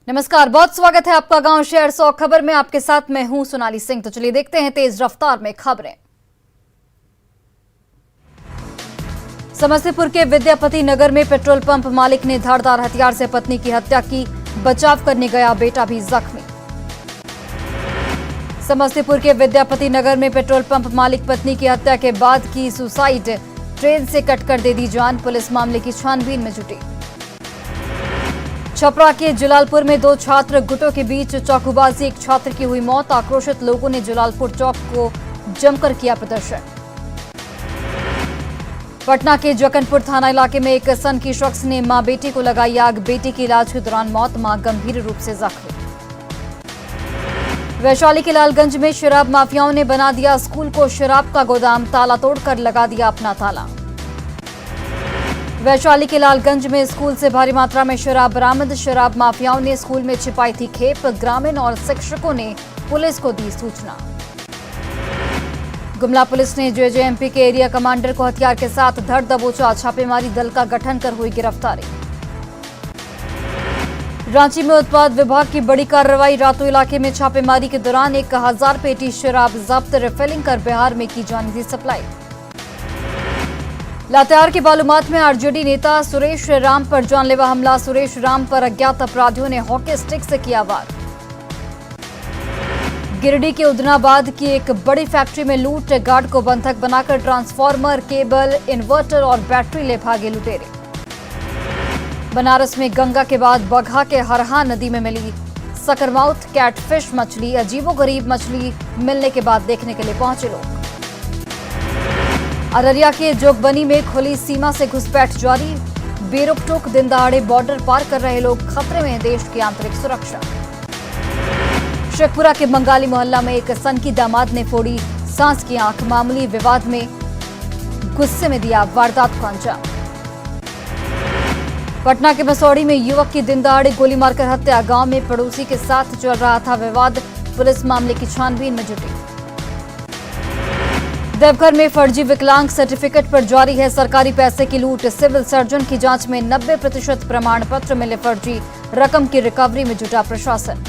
नमस्कार, बहुत स्वागत है आपका गांव शहर 100 खबर में। आपके साथ मैं हूं सोनाली सिंह। तो चलिए देखते हैं तेज रफ्तार में खबरें। समस्तीपुर के विद्यापति नगर में पेट्रोल पंप मालिक ने धारदार हथियार से पत्नी की हत्या की, बचाव करने गया बेटा भी जख्मी। समस्तीपुर के विद्यापति नगर में पेट्रोल पंप मालिक पत्नी की हत्या के बाद की सुसाइड, ट्रेन से कटकर दे दी जान। पुलिस मामले की छानबीन में जुटी। छपरा के जलालपुर में दो छात्र गुटों के बीच चाकूबाजी, एक छात्र की हुई मौत। आक्रोशित लोगों ने जलालपुर चौक को जमकर किया प्रदर्शन। पटना के जकनपुर थाना इलाके में एक सनकी शख्स ने मां बेटी को लगाई आग, बेटी की इलाज के दौरान मौत, मां गंभीर रूप से जख्मी। वैशाली के लालगंज में शराब माफियाओं ने बना दिया स्कूल को शराब का गोदाम, ताला तोड़कर लगा दिया अपना ताला। वैशाली के लालगंज में स्कूल से भारी मात्रा में शराब बरामद, शराब माफियाओं ने स्कूल में छिपाई थी खेप। ग्रामीण और शिक्षकों ने पुलिस को दी सूचना। गुमला पुलिस ने जेजेएमपी के एरिया कमांडर को हथियार के साथ धर दबोचा, छापेमारी दल का गठन कर हुई गिरफ्तारी। रांची में उत्पाद विभाग की बड़ी कार्रवाई, रातों इलाके में छापेमारी के दौरान 1000 पेटी शराब जब्त, रिफिलिंग कर बिहार में की जानी थी सप्लाई। लातेहार के बालूमाथ में आरजेडी नेता सुरेश राम पर जानलेवा हमला, सुरेश राम पर अज्ञात अपराधियों ने हॉकी स्टिक से किया वार। गिरिडीह के उदनाबाद की एक बड़ी फैक्ट्री में लूट, गार्ड को बंधक बनाकर ट्रांसफार्मर, केबल, इन्वर्टर और बैटरी ले भागे लुटेरे। बनारस में गंगा के बाद बगहा के हरहा नदी में मिली सकरमाउथ कैटफिश मछली, अजीबोगरीब मछली मिलने के बाद देखने के लिए पहुंचे लोग। अररिया के जोगबनी में खुली सीमा से घुसपैठ जारी, बेरोकटोक दिन दहाड़े बॉर्डर पार कर रहे लोग, खतरे में है देश की आंतरिक सुरक्षा। शेखपुरा के बंगाली मोहल्ला में एक सनकी दामाद ने फोड़ी सांस की आंख, मामूली विवाद में गुस्से में दिया वारदात को अंजाम। पटना के मसौड़ी में युवक की दिन दहाड़े गोली मारकर हत्या, गांव में पड़ोसी के साथ चल रहा था विवाद, पुलिस मामले की छानबीन में जुटी। देवघर में फर्जी विकलांग सर्टिफिकेट पर जारी है सरकारी पैसे की लूट, सिविल सर्जन की जांच में 90% प्रमाण पत्र मिले फर्जी, रकम की रिकवरी में जुटा प्रशासन।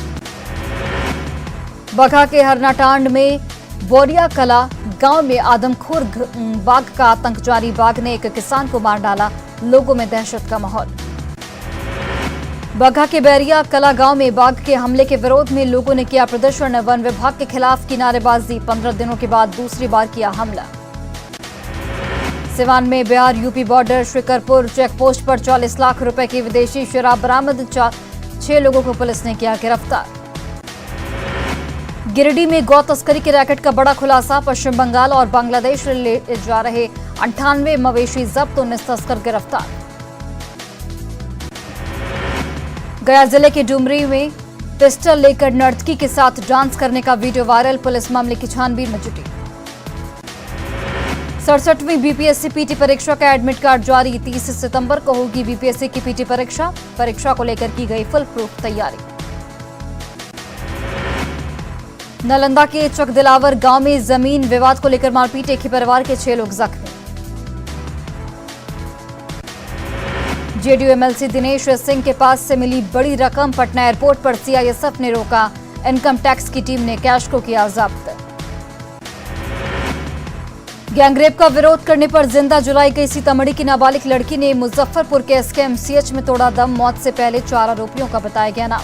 बगहा के हरनाटांड में बोरिया कला गांव में आदमखोर बाघ का आतंक जारी, बाघ ने एक किसान को मार डाला, लोगों में दहशत का माहौल। बगहा के बैरिया कला गांव में बाघ के हमले के विरोध में लोगों ने किया प्रदर्शन, वन विभाग के खिलाफ की नारेबाजी, 15 दिनों के बाद दूसरी बार किया हमला। सिवान में बिहार यूपी बॉर्डर शिकरपुर चेकपोस्ट पर 40 लाख रुपए की विदेशी शराब बरामद, 6 लोगों को पुलिस ने किया गिरफ्तार। गिरिडीह में गौ तस्करी के रैकेट का बड़ा खुलासा, पश्चिम बंगाल और बांग्लादेश ले जा रहे 98 मवेशी जब्त, 19 तस्कर गिरफ्तार। गया जिले के डुमरी में पिस्टल लेकर नर्तकी के साथ डांस करने का वीडियो वायरल, पुलिस मामले की छानबीन में जुटी। 67वीं बीपीएससी पीटी परीक्षा का एडमिट कार्ड जारी, 30 सितंबर को होगी बीपीएससी की पीटी परीक्षा को लेकर की गई फुल प्रूफ तैयारी। नालंदा के चकदिलावर गांव में जमीन विवाद को लेकर मारपीट, एक ही परिवार के 6 लोग जख्मी। जेडीयू एमएलसी दिनेश सिंह के पास से मिली बड़ी रकम, पटना एयरपोर्ट पर सीआईएसएफ ने रोका, इनकम टैक्स की टीम ने कैश को किया जब्त। गैंगरेप का विरोध करने पर जिंदा जलाई गई सीतामढ़ी की नाबालिग लड़की ने मुजफ्फरपुर के एसकेएमसीएच में तोड़ा दम, मौत से पहले 4 आरोपियों का बताया गया नाम।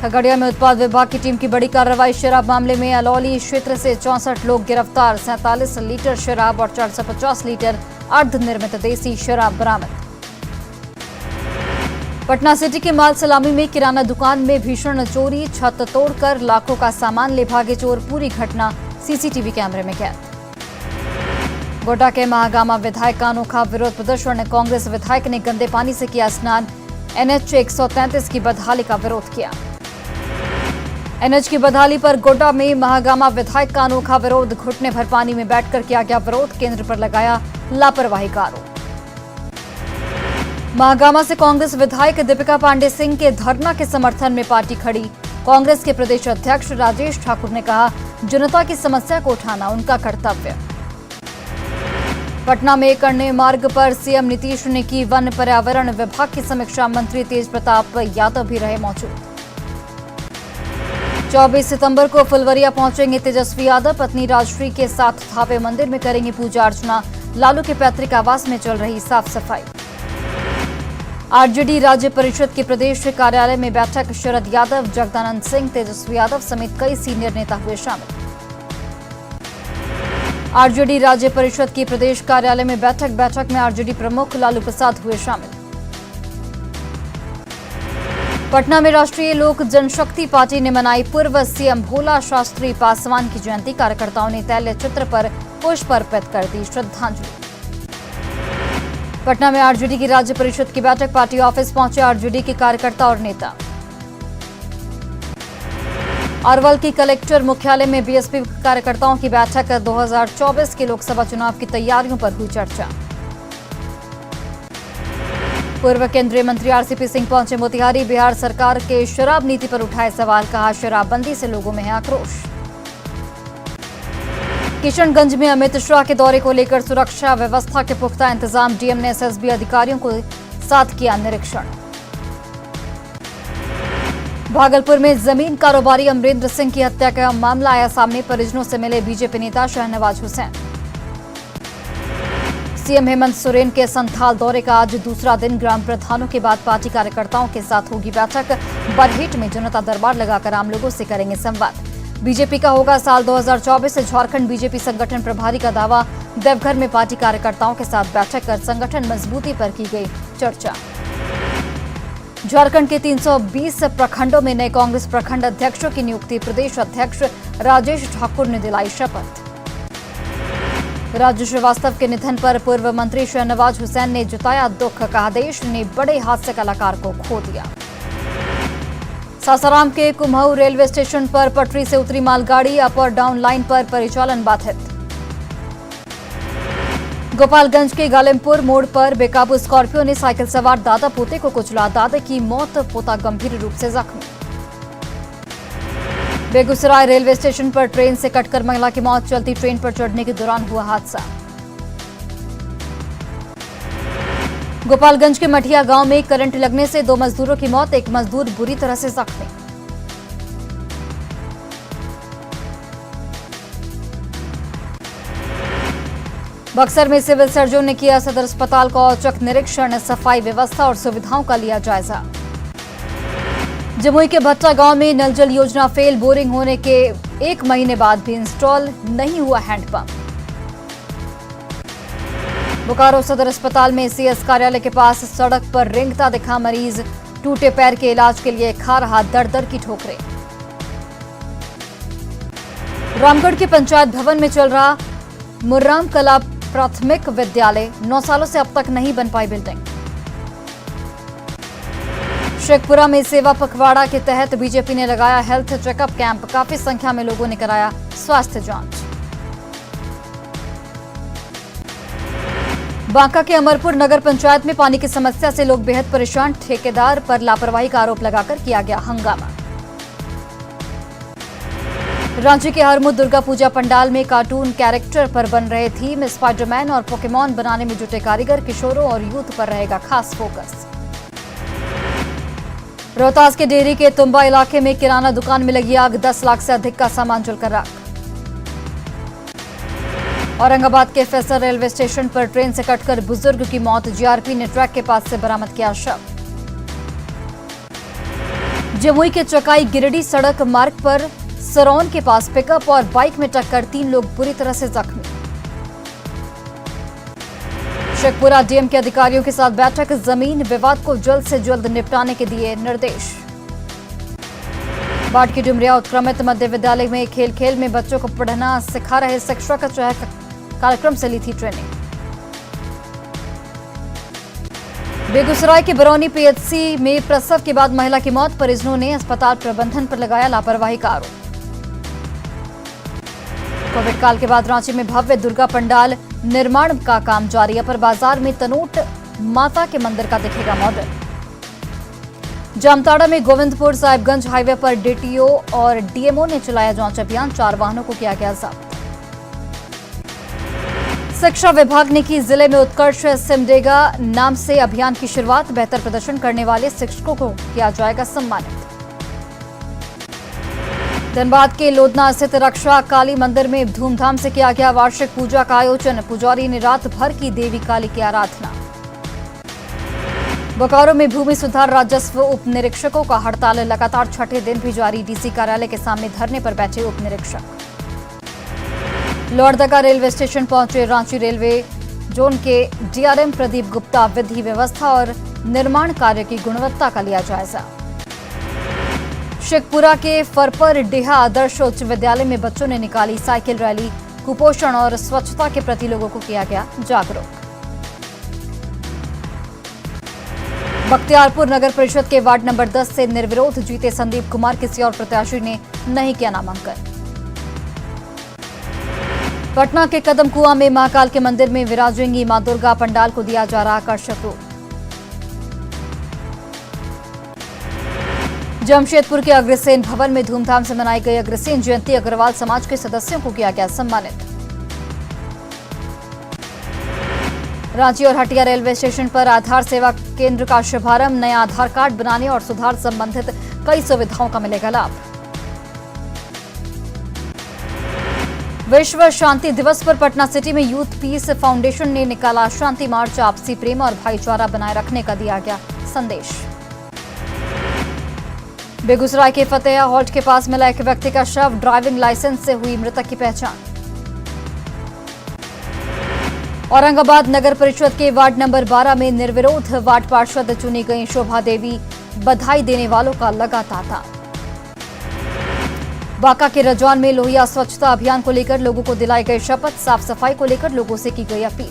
खगड़िया में उत्पाद विभाग की टीम की बड़ी कार्रवाई, शराब मामले में अलौली क्षेत्र से 64 लोग गिरफ्तार, 47 लीटर शराब और 450 लीटर अर्धनिर्मित देसी शराब बरामद। पटना सिटी के माल सलामी में किराना दुकान में भीषण चोरी, छत तोड़कर लाखों का सामान ले भागे चोर, पूरी घटना सीसीटीवी कैमरे में कैद। गोड्डा के महागामा विधायक का अनोखा विरोध प्रदर्शन, कांग्रेस विधायक ने गंदे पानी से किया स्नान, एनएच 133 की बदहाली का विरोध किया। एनएच की बदहाली पर गोड्डा में महागामा विधायक का अनोखा विरोध, घुटने भर पानी में बैठकर किया गया विरोध, केंद्र पर लगाया लापरवाही का आरोप। महागामा से कांग्रेस विधायक दीपिका पांडे सिंह के धरना के समर्थन में पार्टी खड़ी, कांग्रेस के प्रदेश अध्यक्ष राजेश ठाकुर ने कहा, जनता की समस्या को उठाना उनका कर्तव्य। पटना में कण्य मार्ग पर सीएम नीतीश ने की वन पर्यावरण विभाग की समीक्षा। मंत्री तेज प्रताप यादव भी रहे मौजूद। 24 सितंबर को फुलवरिया पहुंचेंगे तेजस्वी यादव। पत्नी राजश्री के साथ थावे मंदिर में करेंगे पूजा अर्चना। लालू के पैतृक आवास में चल रही साफ सफाई। आरजेडी राज्य परिषद के प्रदेश कार्यालय में बैठक। शरद यादव, जगदानंद सिंह, तेजस्वी यादव समेत कई सीनियर नेता हुए शामिल। आरजेडी राज्य परिषद की प्रदेश कार्यालय में बैठक में आरजेडी प्रमुख लालू प्रसाद हुए शामिल। पटना में राष्ट्रीय लोक जनशक्ति पार्टी ने मनाई पूर्व सीएम भोला शास्त्री पासवान की जयंती। कार्यकर्ताओं ने तैल्य चित्र पर पुष्प अर्पित कर दी श्रद्धांजलि। पटना में आरजेडी की राज्य परिषद की बैठक। पार्टी ऑफिस पहुंचे आरजेडी के कार्यकर्ता और नेता। अरवल की कलेक्टर मुख्यालय में बीएसपी कार्यकर्ताओं की बैठक। 2024 के लोकसभा चुनाव की तैयारियों पर हुई चर्चा। पूर्व केंद्रीय मंत्री आरसीपी सिंह पहुंचे मोतिहारी। बिहार सरकार के शराब नीति पर उठाए सवाल। कहा, शराबबंदी से लोगों में है आक्रोश। किशनगंज में अमित शाह के दौरे को लेकर सुरक्षा व्यवस्था के पुख्ता इंतजाम। डीएम ने एसएसबी अधिकारियों को साथ किया निरीक्षण। भागलपुर में जमीन कारोबारी अमरेंद्र सिंह की हत्या का मामला आया सामने। परिजनों से मिले बीजेपी नेता शहनवाज हुसैन। सीएम हेमंत सोरेन के संथाल दौरे का आज दूसरा दिन। ग्राम प्रधानों के बाद पार्टी कार्यकर्ताओं के साथ होगी बैठक। बरहेट में जनता दरबार लगाकर आम लोगों से करेंगे संवाद। बीजेपी का होगा साल 2024 से झारखंड बीजेपी संगठन प्रभारी का दावा। देवघर में पार्टी कार्यकर्ताओं के साथ बैठक कर संगठन मजबूती पर की गई चर्चा। झारखंड के 320 प्रखंडों में नए कांग्रेस प्रखंड अध्यक्षों की नियुक्ति। प्रदेश अध्यक्ष राजेश ठाकुर ने दिलाई शपथ। राजू श्रीवास्तव के निधन पर पूर्व मंत्री शहनवाज हुसैन ने जताया दुख। कहा, देश ने बड़े हास्य कलाकार को खो दिया। सासाराम के कुम्हऊ रेलवे स्टेशन पर पटरी से उतरी मालगाड़ी। अप और डाउन लाइन पर परिचालन बाधित। गोपालगंज के गालिमपुर मोड़ पर बेकाबू स्कॉर्पियो ने साइकिल सवार दादा पोते को कुचला। दादा की मौत, पोता गंभीर रूप से जख्मी। बेगूसराय रेलवे स्टेशन पर ट्रेन से कटकर महिला की मौत। चलती ट्रेन पर चढ़ने के दौरान हुआ हादसा। गोपालगंज के मठिया गांव में करंट लगने से 2 मजदूरों की मौत। एक मजदूर बुरी तरह से जख्मी। बक्सर में सिविल सर्जन ने किया सदर अस्पताल का औचक निरीक्षण। सफाई व्यवस्था और सुविधाओं का लिया जायजा। जमुई के भट्टा गांव में नल जल योजना फेल। बोरिंग होने के 1 महीने बाद भी इंस्टॉल नहीं हुआ हैंडपंप। बोकारो सदर अस्पताल में सीएस कार्यालय के पास सड़क पर रेंगता दिखा मरीज। टूटे पैर के इलाज के लिए खा रहा दर की ठोकरें। रामगढ़ के पंचायत भवन में चल रहा मुर्राम कला प्राथमिक विद्यालय। 9 सालों से अब तक नहीं बन पाई बिल्डिंग। शेखपुरा में सेवा पखवाड़ा के तहत बीजेपी ने लगाया हेल्थ चेकअप कैंप। काफी संख्या में लोगों ने कराया स्वास्थ्य जांच। बांका के अमरपुर नगर पंचायत में पानी की समस्या से लोग बेहद परेशान। ठेकेदार पर लापरवाही का आरोप लगाकर किया गया हंगामा। रांची के हरमुद दुर्गा पूजा पंडाल में कार्टून कैरेक्टर पर बन रहे थीम। स्पाइडरमैन और पोकेमॉन बनाने में जुटे कारीगर। किशोरों और यूथ पर रहेगा खास फोकस। रोहतास के डेहरी के तुम्बा इलाके में किराना दुकान में लगी आग। 10 लाख से अधिक का सामान जलकर राख। औरंगाबाद के फैसल रेलवे स्टेशन पर ट्रेन से कटकर बुजुर्ग की मौत। जीआरपी ने ट्रैक के पास से बरामद किया शव। जमुई के चकाई गिरिडीह सड़क मार्ग पर सरौन के पास पिकअप और बाइक में टक्कर। 3 लोग बुरी तरह से जख्मी। शेखपुरा डीएम के अधिकारियों के साथ बैठक। जमीन विवाद को जल्द से जल्द निपटाने के दिए निर्देश। बाढ़ की डुमरिया उत्क्रमित मध्य विद्यालय में खेल में बच्चों को पढ़ना सिखा रहे शिक्षक कार्यक्रम से ली थी ट्रेनिंग। बेगूसराय के बरौनी पीएचसी में प्रसव के बाद महिला की मौत। परिजनों ने अस्पताल प्रबंधन पर लगाया लापरवाही का आरोप। कोविड काल के बाद रांची में भव्य दुर्गा पंडाल निर्माण का काम जारी। अपर बाजार में तनोट माता के मंदिर का दिखेगा मॉडल। जामताड़ा में गोविंदपुर साहिबगंज हाईवे पर डीटीओ और डीएमओ ने चलाया जांच अभियान। 4 वाहनों को किया गया जब्त। शिक्षा विभाग ने की जिले में उत्कर्ष सिमडेगा नाम से अभियान की शुरुआत। बेहतर प्रदर्शन करने वाले शिक्षकों को किया जाएगा सम्मानित। धनबाद के लोधना स्थित रक्षा काली मंदिर में धूमधाम से किया गया वार्षिक पूजा का आयोजन। पुजारी ने रात भर की देवी काली की आराधना। बोकारो में भूमि सुधार राजस्व उप निरीक्षकों का हड़ताल लगातार छठे दिन भी जारी। डीसी कार्यालय के सामने धरने पर बैठे उप निरीक्षक। लोहरदगा रेलवे स्टेशन पहुंचे रांची रेलवे जोन के डीआरएम प्रदीप गुप्ता। विधि व्यवस्था और निर्माण कार्य की गुणवत्ता का लिया जायजा। शेखपुरा के फरपर डेहा आदर्श उच्च विद्यालय में बच्चों ने निकाली साइकिल रैली। कुपोषण और स्वच्छता के प्रति लोगों को किया गया जागरूक। बख्तियारपुर नगर परिषद के वार्ड नंबर 10 से निर्विरोध जीते संदीप कुमार। किसी और प्रत्याशी ने नहीं किया नामांकन। पटना के कदम कुआं में महाकाल के मंदिर में विराजेंगी मां दुर्गा। पंडाल को दिया जा रहा आकर्षक रूप। जमशेदपुर के अग्रसेन भवन में धूमधाम से मनाई गई अग्रसेन जयंती। अग्रवाल समाज के सदस्यों को किया गया सम्मानित। रांची और हटिया रेलवे स्टेशन पर आधार सेवा केंद्र का शुभारंभ। नया आधार कार्ड बनाने और सुधार संबंधित कई सुविधाओं का मिलेगा लाभ। विश्व शांति दिवस पर पटना सिटी में यूथ पीस फाउंडेशन ने निकाला शांति मार्च। आपसी प्रेम और भाईचारा बनाए रखने का दिया गया संदेश। बेगूसराय के फतेहा हॉल्ट के पास मिला एक व्यक्ति का शव। ड्राइविंग लाइसेंस से हुई मृतक की पहचान। औरंगाबाद नगर परिषद के वार्ड नंबर 12 में निर्विरोध वार्ड पार्षद चुनी गई शोभा देवी। बधाई देने वालों का लगा तांता। बांका के रजौन में लोहिया स्वच्छता अभियान को लेकर लोगों को दिलाई गई शपथ। साफ सफाई को लेकर लोगों से की गई अपील।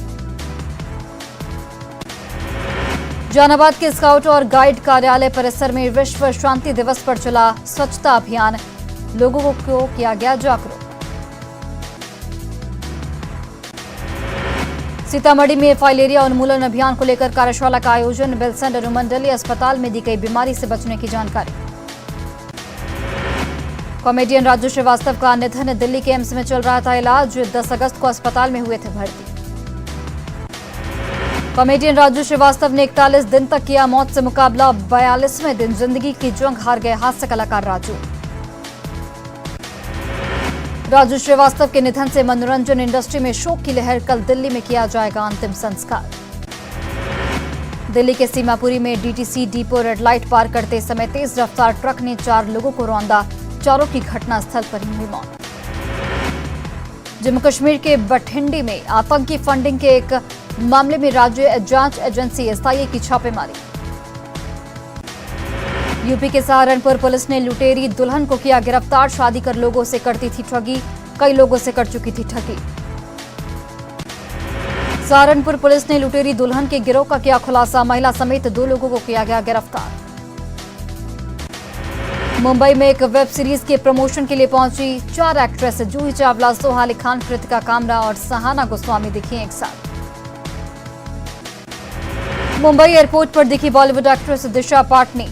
जहानाबाद के स्काउट और गाइड कार्यालय परिसर में विश्व शांति दिवस पर चला स्वच्छता अभियान। लोगों को किया गया जागरूक। सीतामढ़ी में फाइलेरिया उन्मूलन अभियान को लेकर कार्यशाला का आयोजन। बेलसंड अनुमंडलीय अस्पताल में दी गई बीमारी से बचने की जानकारी। कॉमेडियन राजू श्रीवास्तव का निधन। दिल्ली के एम्स में चल रहा था इलाज। 10 अगस्त को अस्पताल में हुए थे भर्ती। कॉमेडियन राजू श्रीवास्तव ने 41 दिन तक किया मौत से मुकाबला। 42वें दिन जिंदगी की जंग हार गए हास्य कलाकार राजू श्रीवास्तव के निधन से मनोरंजन इंडस्ट्री में शोक की लहर। कल दिल्ली में किया जाएगा अंतिम संस्कार। दिल्ली के सीमापुरी में डीटीसी डिपो रेड लाइट पार करते समय तेज रफ्तार ट्रक ने 4 लोगों को रौंदा। चारों की घटनास्थल पर ही हुई मौत। जम्मू कश्मीर के बठिंडी में आतंकी फंडिंग के एक मामले में राज्य जांच एजेंसी एसआईए की छापेमारी। यूपी के सहारनपुर पुलिस ने लुटेरी दुल्हन को किया गिरफ्तार। शादी कर लोगों से करती थी ठगी। कई लोगों से कर चुकी थी ठगी। सहारनपुर पुलिस ने लुटेरी दुल्हन के गिरोह का किया खुलासा। महिला समेत 2 लोगों को किया गया गिरफ्तार। मुंबई में एक वेब सीरीज के प्रमोशन के लिए पहुंची 4 एक्ट्रेस। जूही चावला, सोहा अली खान, कृतिका कामरा और सहाना गोस्वामी दिखी एक साथ। मुंबई एयरपोर्ट पर दिखी बॉलीवुड एक्ट्रेस दिशा पाटनी।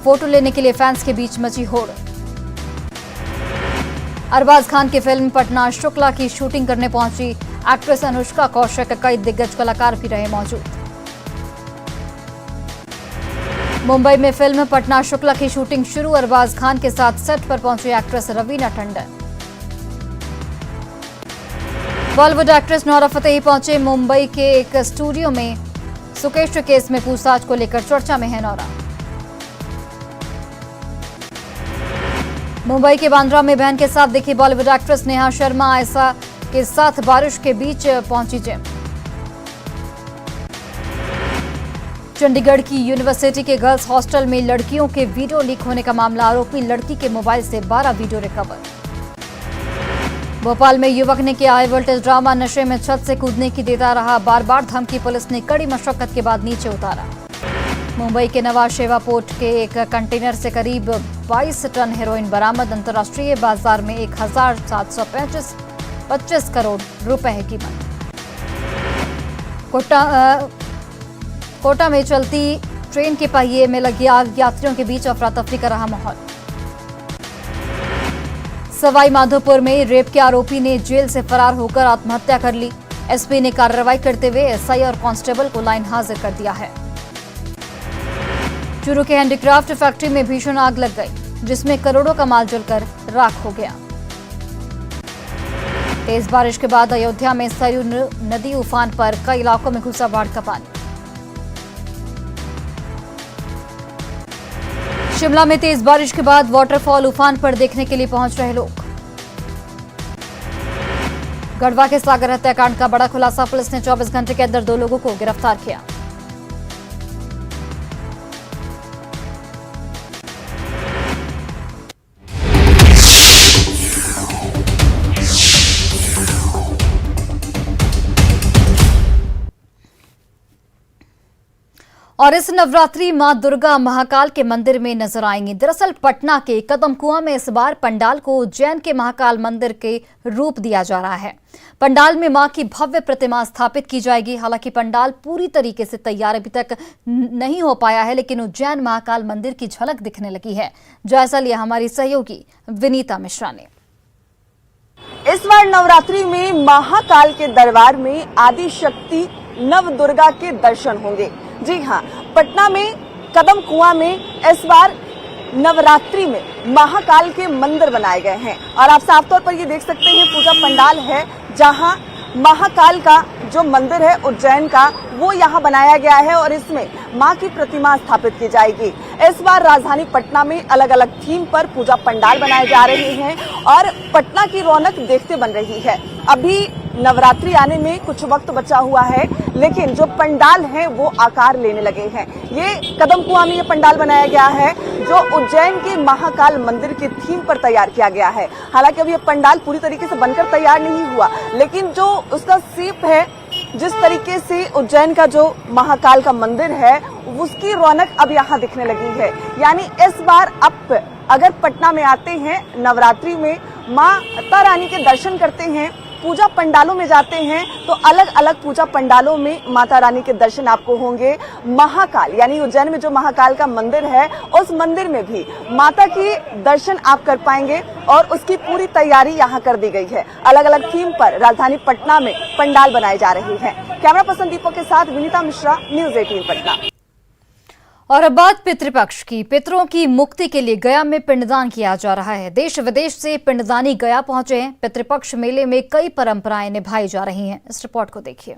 फोटो लेने के लिए फैंस के बीच मची होड़। अरबाज खान की फिल्म पटना शुक्ला की शूटिंग करने पहुंची एक्ट्रेस अनुष्का कौशिक। कई दिग्गज कलाकार भी रहे मौजूद। मुंबई में फिल्म पटना शुक्ला की शूटिंग शुरू। अरबाज खान के साथ सेट पर पहुंची actress Raveena Tandon. Bollywood actress Nora Fatehi पहुंचे मुंबई के एक स्टूडियो में। सुकेश केस में पूछताछ को लेकर चर्चा में है नोरा। मुंबई के बांद्रा में बहन के साथ दिखी बॉलीवुड एक्ट्रेस नेहा शर्मा। आयशा के साथ बारिश के बीच पहुंची जिम। चंडीगढ़ की यूनिवर्सिटी के गर्ल्स हॉस्टल में लड़कियों के वीडियो लीक होने का मामला। आरोपी लड़की के मोबाइल से 12 वीडियो रिकवर। भोपाल में युवक ने किया हाई वोल्टेज ड्रामा। नशे में छत से कूदने की देता रहा। बार बार धमकी। पुलिस ने कड़ी मशक्कत के बाद नीचे उतारा। मुंबई के नवाज शेवा पोर्ट के एक कंटेनर से करीब 22 टन हेरोइन बरामद। अंतर्राष्ट्रीय बाजार में 1,725 करोड़ रुपए है कीमत। कोटा में चलती ट्रेन के पहिए में लगी आग। यात्रियों के बीच अफरा तफरी का रहा माहौल। सवाई माधोपुर में रेप के आरोपी ने जेल से फरार होकर आत्महत्या कर ली। एसपी ने कार्रवाई करते हुए एसआई और कांस्टेबल को लाइन हाजिर कर दिया है। चूरू के हैंडीक्राफ्ट फैक्ट्री में भीषण आग लग गई, जिसमें करोड़ों का माल जलकर राख हो गया। तेज बारिश के बाद अयोध्या में सरयू नदी उफान पर, कई इलाकों में घुसा बाढ़ का पानी। शिमला में तेज बारिश के बाद वाटरफॉल उफान पर देखने के लिए पहुंच रहे लोग। गढ़वा के सागर हत्याकांड का बड़ा खुलासा, पुलिस ने 24 घंटे के अंदर 2 लोगों को गिरफ्तार किया। और इस नवरात्रि मां दुर्गा महाकाल के मंदिर में नजर आएंगी। दरअसल पटना के कदम कुआं में इस बार पंडाल को उज्जैन के महाकाल मंदिर के रूप दिया जा रहा है। पंडाल में मां की भव्य प्रतिमा स्थापित की जाएगी। हालांकि पंडाल पूरी तरीके से तैयार अभी तक नहीं हो पाया है, लेकिन उज्जैन महाकाल मंदिर की झलक दिखने लगी है। जायजा लिया हमारी सहयोगी विनीता मिश्रा ने। इस बार नवरात्रि में महाकाल के दरबार में आदि शक्ति नव दुर्गा के दर्शन होंगे। जी हाँ, पटना में कदम कुआं में इस बार नवरात्रि में महाकाल के मंदिर बनाए गए हैं और आप साफ तौर पर ये देख सकते हैं पूजा पंडाल है, जहां महाकाल का जो मंदिर है उज्जैन का वो यहाँ बनाया गया है और इसमें मां की प्रतिमा स्थापित की जाएगी। इस बार राजधानी पटना में अलग अलग थीम पर पूजा पंडाल बनाए जा रहे हैं और पटना की रौनक देखते बन रही है। अभी नवरात्रि आने में कुछ वक्त बचा हुआ है, लेकिन जो पंडाल हैं वो आकार लेने लगे हैं। ये कदम कुआं में ये पंडाल बनाया गया है जो उज्जैन के महाकाल मंदिर की थीम पर तैयार किया गया है। हालांकि अब ये पंडाल पूरी तरीके से बनकर तैयार नहीं हुआ, लेकिन जो उसका शेप है, जिस तरीके से उज्जैन का जो महाकाल का मंदिर है उसकी रौनक अब यहाँ दिखने लगी है। यानी इस बार अब अगर पटना में आते हैं नवरात्रि में, माता रानी के दर्शन करते हैं, पूजा पंडालों में जाते हैं तो अलग अलग पूजा पंडालों में माता रानी के दर्शन आपको होंगे। महाकाल यानी उज्जैन में जो महाकाल का मंदिर है उस मंदिर में भी माता की दर्शन आप कर पाएंगे और उसकी पूरी तैयारी यहाँ कर दी गई है। अलग अलग थीम पर राजधानी पटना में पंडाल बनाए जा रहे हैं। कैमरा पर्सन दीपक के साथ विनीता मिश्रा, न्यूज़ 18 पटना। और अब बात पितृपक्ष की। पितरों की मुक्ति के लिए गया में पिंडदान किया जा रहा है। देश विदेश से पिंडदानी गया पहुंचे हैं। पितृपक्ष मेले में कई परंपराएं निभाई जा रही हैं। इस रिपोर्ट को देखिए।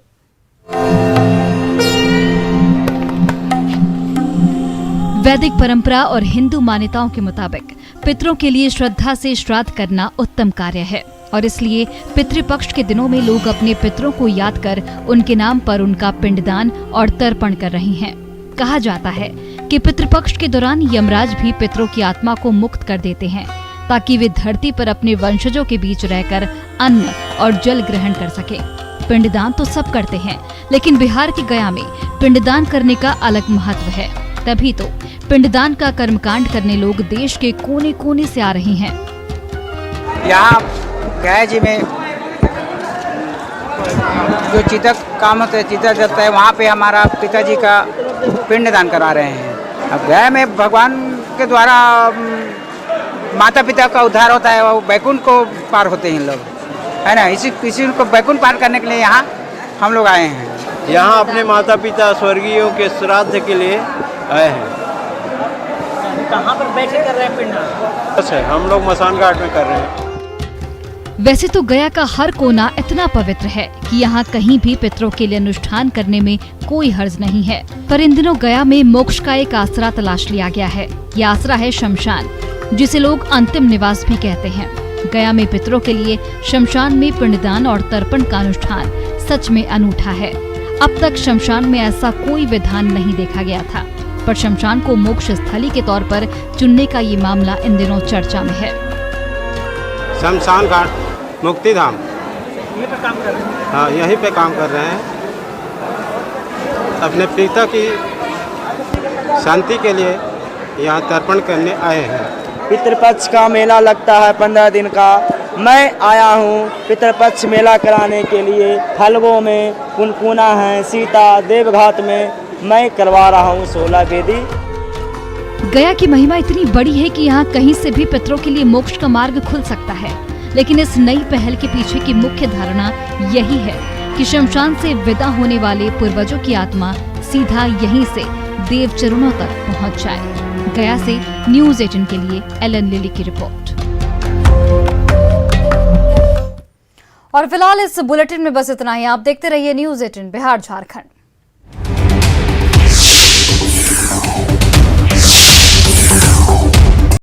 वैदिक परंपरा और हिंदू मान्यताओं के मुताबिक पितरों के लिए श्रद्धा से श्राद्ध करना उत्तम कार्य है और इसलिए पितृपक्ष के दिनों में लोग अपने पितरों को याद कर उनके नाम पर उनका पिंडदान और तर्पण कर रहे हैं। कहा जाता है कि पितृपक्ष के दौरान यमराज भी पितरों की आत्मा को मुक्त कर देते हैं ताकि वे धरती पर अपने वंशजों के बीच रहकर अन्न और जल ग्रहण कर सके। पिंडदान तो सब करते हैं, लेकिन बिहार के गया में पिंडदान करने का अलग महत्व है। तभी तो पिंडदान का कर्मकांड करने लोग देश के कोने कोने से आ रहे हैं। यहाँ गया जी में जो चितक काम होता है, चिता जलता है, वहाँ पे हमारा पिताजी का पिंडदान करा रहे हैं। अब गया में भगवान के द्वारा माता पिता का उद्धार होता है, वो बैकुंठ को पार होते हैं लोग, है ना। इसी को बैकुंठ पार करने के लिए यहाँ हम लोग आए हैं। यहाँ अपने माता पिता स्वर्गीयों के श्राद्ध के लिए आए हैं। कहाँ पर बैठे कर रहे हैं पिंडदान? बस है, हम लोग मसान घाट में कर रहे हैं। वैसे तो गया का हर कोना इतना पवित्र है कि यहाँ कहीं भी पितरों के लिए अनुष्ठान करने में कोई हर्ज नहीं है, पर इन दिनों गया में मोक्ष का एक आसरा तलाश लिया गया है। ये आसरा है शमशान, जिसे लोग अंतिम निवास भी कहते हैं। गया में पितरों के लिए शमशान में पिंडदान और तर्पण का अनुष्ठान सच में अनूठा है। अब तक शमशान में ऐसा कोई विधान नहीं देखा गया था, पर शमशान को मोक्ष स्थली के तौर पर चुनने का ये मामला इन दिनों चर्चा में है। शमशान घाट मुक्तिधाम यहीं पे काम कर रहे हैं? हाँ, यहीं पे काम कर रहे हैं। अपने पिता की शांति के लिए यहाँ तर्पण करने आए हैं। पितृपक्ष का मेला लगता है 15 दिन का। मैं आया हूँ पितृपक्ष मेला कराने के लिए। फलगों में पुनपुना है, सीता देवघाट में मैं करवा रहा हूँ 16 वेदी। गया की महिमा इतनी बड़ी है कि यहाँ कहीं से भी पितरों के लिए मोक्ष का मार्ग खुल सकता है, लेकिन इस नई पहल के पीछे की मुख्य धारणा यही है कि शमशान से विदा होने वाले पूर्वजों की आत्मा सीधा यहीं से देव चरणों तक पहुंच जाए। गया से न्यूज़ 18 के लिए एलन लिली की रिपोर्ट। और फिलहाल इस बुलेटिन में बस इतना ही। आप देखते रहिए न्यूज़ 18 बिहार झारखंड।